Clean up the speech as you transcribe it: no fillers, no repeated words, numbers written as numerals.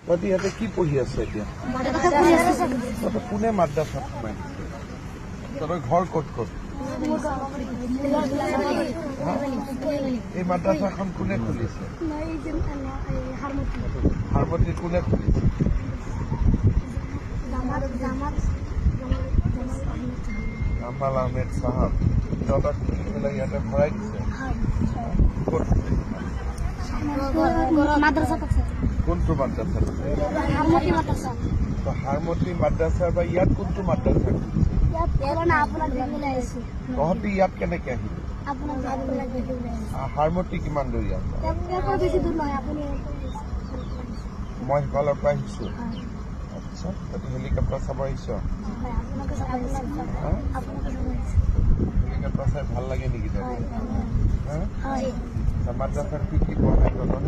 তহঁতি ইয়াতে কি পঢ়ি আছে এতিয়া? তহঁতৰ কোনে মাদ্ৰাছাত সোমাই দিছে? তহঁতৰ ঘৰ ক'ত ক'ত? এই মাদ্ৰাছাখন কোনে খুলিছে? হাৰমতি কোনে খুলিছে? জামাল আহমেদ চাহাব। তহঁতক খুলি ইয়াতে ভৰাই দিছে। ক'ত? কোনটো মাদ্ৰাছা? হাৰমতি মাদ্ৰাছা বা ইয়াত কোনটো মাদ্ৰাছা? তহঁতি ইয়াত কেনেকে আহিলি? হাৰমতি কিমান দূৰ ইয়াত? মই সিফালৰ পৰা আহিছো। আচ্ছা, তহঁতি হেলিকপ্টাৰ চাব আহিছ? হেলিকপ্টাৰ চাই ভাল লাগে নেকি? মাদ্ৰাছাত কি কি পঢ়াই তহঁতক?